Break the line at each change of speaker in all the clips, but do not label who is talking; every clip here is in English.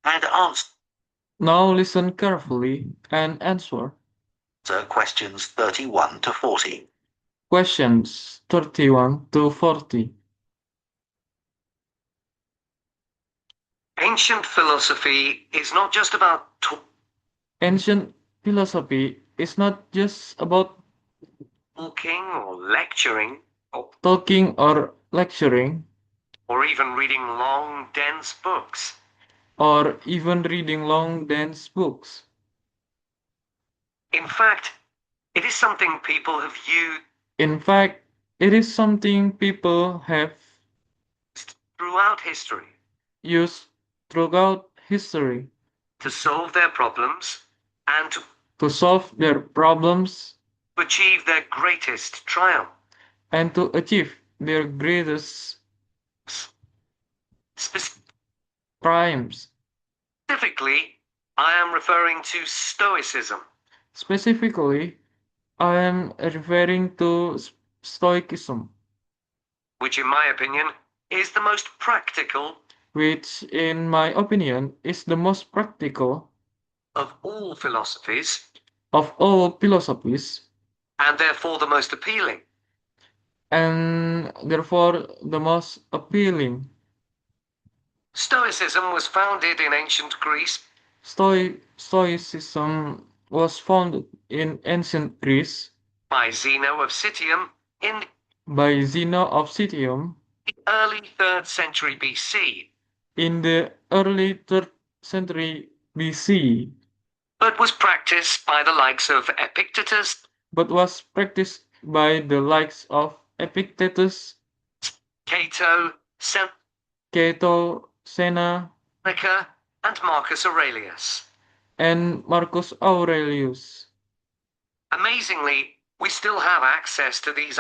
and answer
Now listen carefully and answer.
questions 31 to 40.
Questions 31 to 40.
Ancient philosophy is not just about
Ancient philosophy is not just about
talking or lecturing
talking or lecturing
or even reading long, dense books.
or even reading long, dense books.
In fact, it is something people have used
In fact, it is something people have
throughout history
used throughout history
to solve their problems and to
to solve their problems
achieve their greatest triumph.
and to achieve their greatest triumphs.
Specifically, I am referring to Stoicism,
Specifically, I am referring to Stoicism,
which, in my opinion, is the most practical
which, in my opinion, is the most practical
of all philosophies
of all philosophies
and therefore the most appealing.
and therefore the most appealing.
Stoicism was founded in ancient Greece
Stoicism was founded in ancient Greece
by Zeno of Citium in
by Zeno of Citium
the early 3rd century BC,
in the early 3rd century BC,
but was practiced by the likes of Epictetus,
but was practiced by the likes of Epictetus,
Cato,
Cato, Seneca,
Seneca, and Marcus Aurelius.
and Marcus Aurelius.
Amazingly, we still have access to these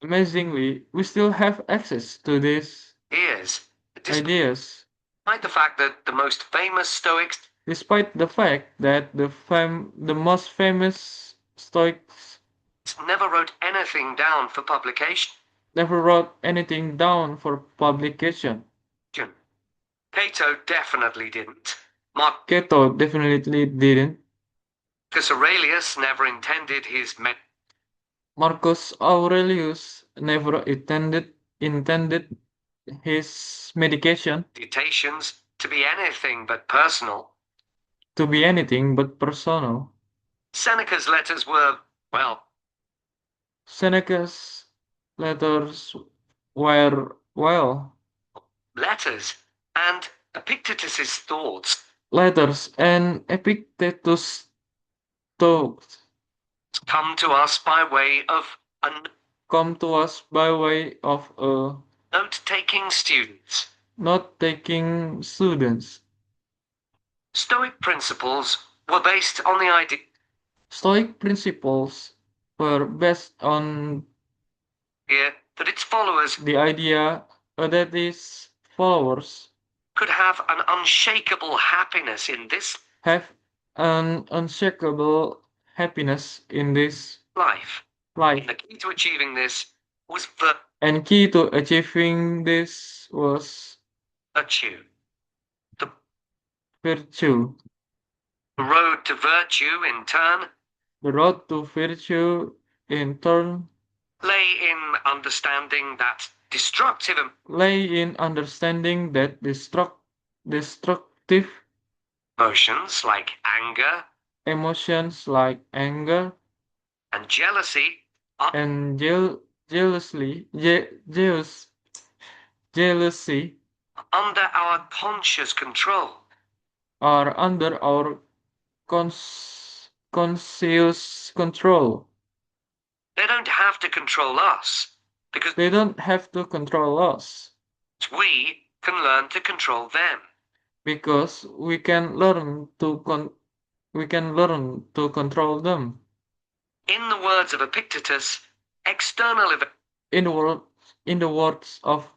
Amazingly, we still have access to these
ideas,
ideas,
despite the fact that the most famous Stoics
despite the fact that the most famous Stoics
never wrote anything down for publication.
never wrote anything down for publication.
Cato definitely didn't. Marcus
Cato definitely didn't.
Aurelius never intended his
Marcus Aurelius never intended his medication
meditations to be anything but personal.
to be anything but personal.
Seneca's letters were, well,
Seneca's letters were, well,
letters, and Epictetus's thoughts
letters and Epictetus' thoughts
come to us by way of a
come to us by way of a
note-taking students.
note-taking students.
Stoic principles were based on the idea
Stoic principles were based on
that its followers
the idea that its followers
could have an unshakable happiness in this
have an unshakable happiness in this
life.
life.
The key to achieving this was
And key to achieving this was
virtue. The
virtue.
road to virtue, in turn,
The road to virtue, in turn,
lay in understanding that destructive
lay in understanding that destructive
emotions like anger
emotions like anger
and jealousy are
and jealousy
under our conscious control.
are under our conscious control.
They don't have to control us because
They don't have to control us
we can learn to control them.
because we can learn to control them.
In the words of Epictetus, external events
In the world, in the words of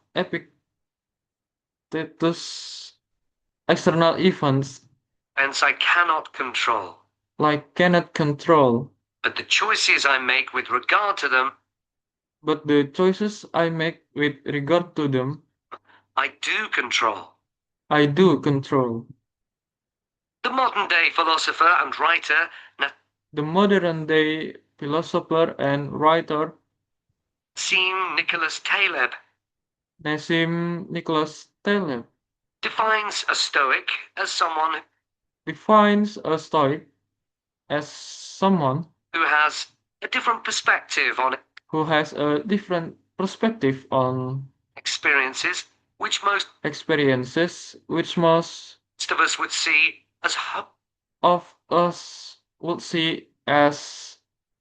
Epictetus, external events
I cannot control,
like cannot control,
but the choices I make with regard to them,
but the choices I make with regard to them,
I do control.
I do control.
The modern-day philosopher and writer
The modern-day philosopher and writer
Nassim Nicholas Taleb
Nassim Nicholas Taleb
defines a Stoic as someone
defines a Stoic as someone
who has a different perspective on
who has a different perspective on
experiences which most
experiences which most
of us would see as
of us would see as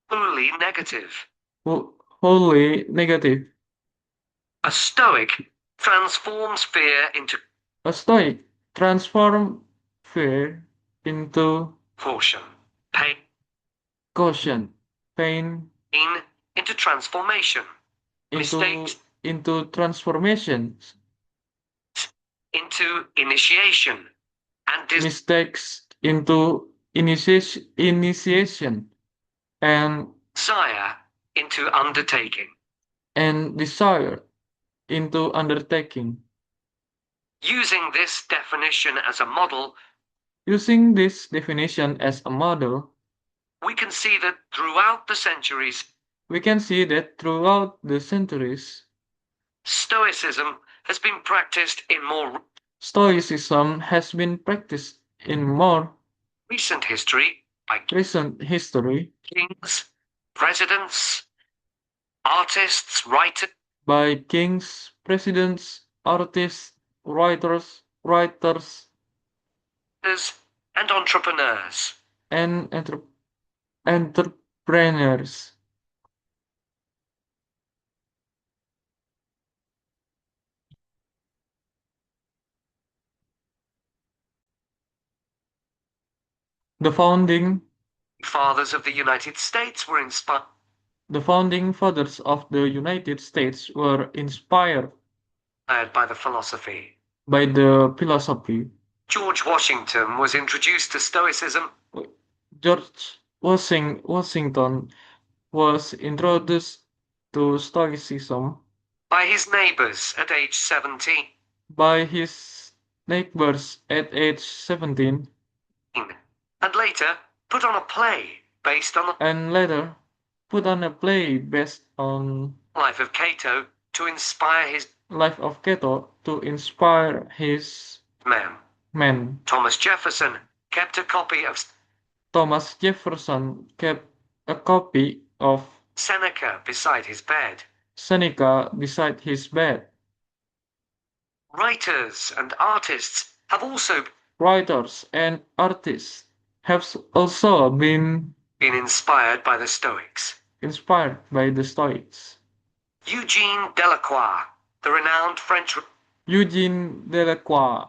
wholly negative.
wholly negative.
A Stoic transforms fear into
A Stoic transforms fear into
caution, pain
caution, pain
into transformation,
into
mistakes
transformations,
into initiation, and
mistakes into initiation, and
desire into undertaking.
desire into undertaking.
Using this definition as a model,
Using this definition as a model,
we can see that throughout the centuries,
we can see that throughout the centuries,
Stoicism has been practiced in more
Stoicism has been practiced in more
recent history by
recent history
kings, presidents, artists, writers,
by kings, presidents, artists, writers,
and entrepreneurs.
and entrepreneurs. The founding
Fathers of the United States were inspired
the founding fathers of the United States were inspired
by the philosophy.
by the philosophy.
George Washington was introduced to Stoicism
George Washington was introduced to Stoicism
by his neighbors at age 17,
by his neighbors at age 17
and later put on a play based on the
and later put on a play based on
life of Cato to inspire his
life of Cato to inspire his
men.
men.
Thomas Jefferson kept a copy of
Thomas Jefferson kept a copy of
Seneca beside his bed.
Seneca beside his bed.
Writers and artists have also
Writers and artists have also been
been inspired by the Stoics.
inspired by the Stoics.
Eugene Delacroix, the renowned French
Eugene Delacroix,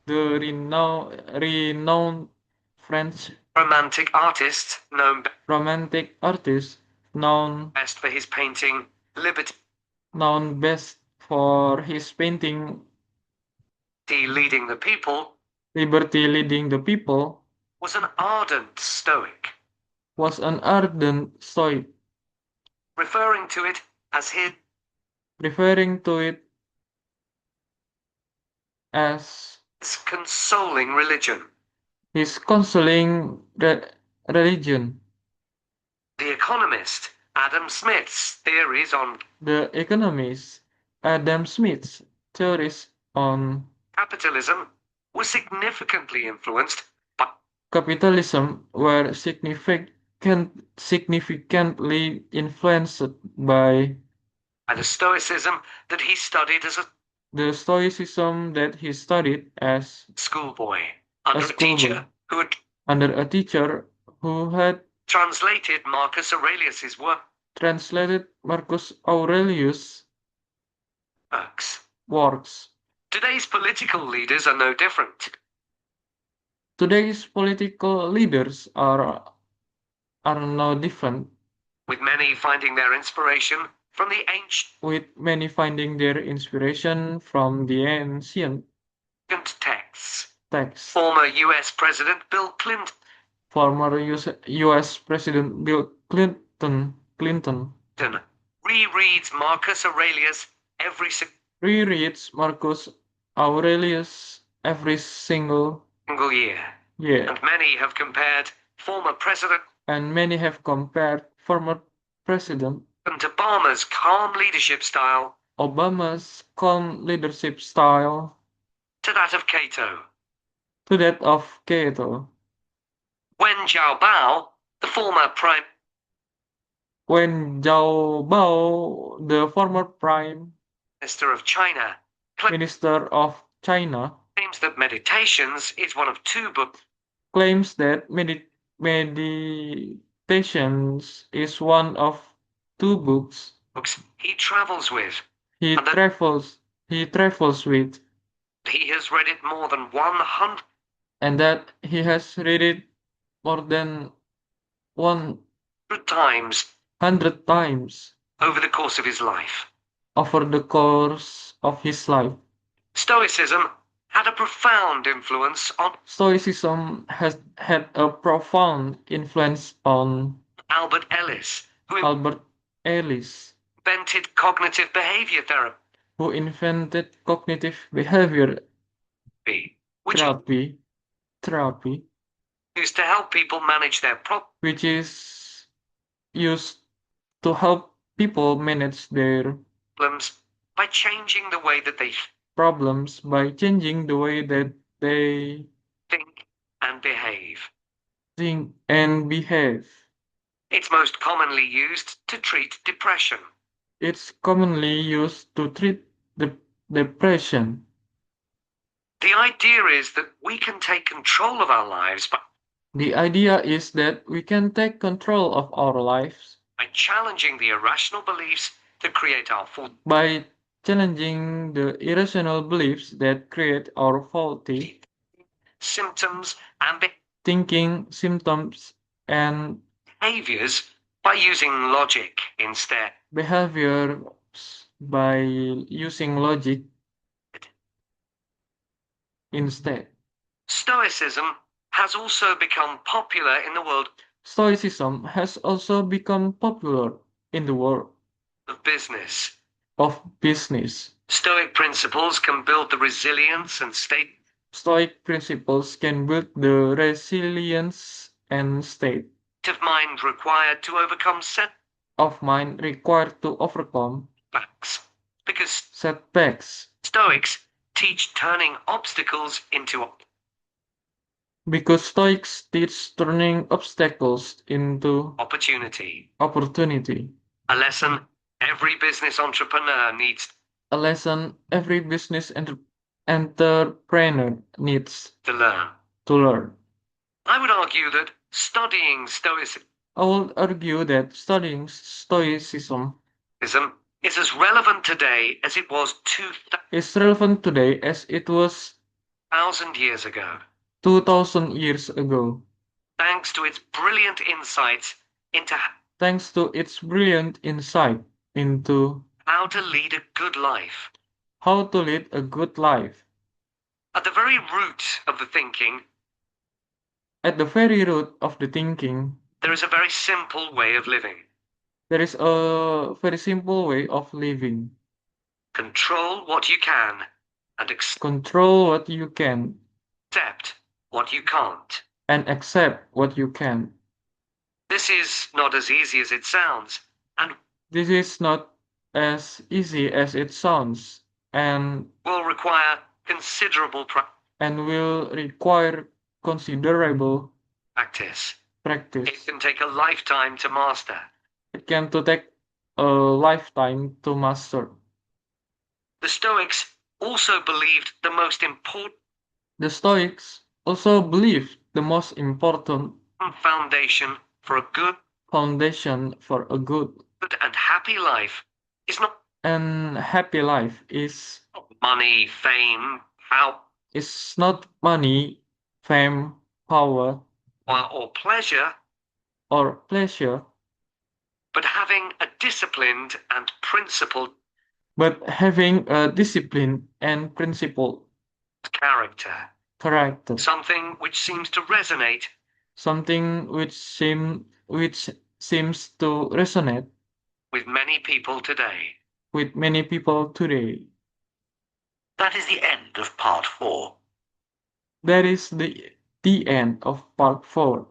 the renowned French
romantic artist known
romantic artist,
best for his painting Liberty
known best for his painting
Leading the People,
Liberty Leading the People,
was an ardent Stoic,
was an ardent Stoic,
referring to it as his
referring to it as
consoling religion.
his consoling religion.
The economist Adam Smith's theories on
The economist Adam Smith's theories on
capitalism were significantly influenced by
capitalism were significantly influenced by
the Stoicism that he studied as a
the Stoicism that he studied as
schoolboy
a
under a teacher who had
under a teacher who had
translated Marcus Aurelius's
translated Marcus Aurelius' works.
Today's political leaders are no different.
Today's political leaders are no different,
with many finding their inspiration from the ancient
ancient
texts.
texts.
Former US President Bill Clinton
Former US President Bill Clinton
rereads Marcus Aurelius
rereads Marcus Aurelius every single
year.
Yeah.
And many have compared former President
And many have compared former President
Obama's calm leadership style
Obama's calm leadership style
to that of Cato.
to that of Cato.
When Jiaobao, the former prime
When Zhao Bao, the former Prime
minister of China,
Minister of China,
claims that Meditations is one of two books
claims that Meditations is one of two books
he travels with,
he
and that
travels with,
he has read it more than 100
and that he has read it more than
times
100 times
over the course of his life.
over the course of his life.
Stoicism had a profound influence on
Stoicism has had a profound influence on
Albert Ellis,
Albert Ellis,
invented cognitive behavior
who invented cognitive behavior
therapy, which
therapy,
is used to help people manage their
which is used to help people manage their
problems by changing the way that they
problems by changing the way that they
think and behave.
think and behave.
It's most commonly used to treat depression.
It's commonly used to treat the depression.
The idea is that we can take control of our lives
The idea is that we can take control of our lives
by challenging the irrational beliefs that create our
by challenging the irrational beliefs that create our faulty
symptoms and
thinking, symptoms, and
behaviors by using logic instead.
behaviors by using logic instead.
Stoicism has also become popular in the world
Stoicism has also become popular in the world
of business.
of business.
Stoic principles can build the resilience and state
Stoic principles can build the resilience and state
of mind required to overcome
of mind required to overcome
setbacks. Because
setbacks.
Stoics teach turning obstacles into
Because Stoics teach turning obstacles into
opportunity.
opportunity.
A lesson every business entrepreneur needs
A lesson every business entrepreneur needs
to learn.
to learn.
I would argue that studying Stoicism
I would argue that studying Stoicism
is as relevant today as it was 2,000
is relevant today as it was
years ago,
2000 years ago,
thanks to its brilliant insights into
thanks to its brilliant insight into
how to lead a good life.
how to lead a good life.
At the very root of the thinking,
At the very root of the thinking,
there is a very simple way of living.
there is a very simple way of living.
Control what you can and
Control what you can
accept what you can't.
and accept what you can.
This is not as easy as it sounds, and
This is not as easy as it sounds and
will require considerable
will require considerable
practice. It
practice.
can take a lifetime to master.
It can to take a lifetime to master.
The Stoics also believed the most important
The Stoics also believed the most important
foundation for a good
foundation for a good
and happy life is not
and happy life is
money, fame, power,
not money, fame, power,
or pleasure,
or pleasure,
but having a disciplined and principled
but having a discipline and principled
character.
character,
Something which seems to resonate
something which seems to resonate
with many people today.
with many people today.
That is the end of part 4.
That is the The end of part 4.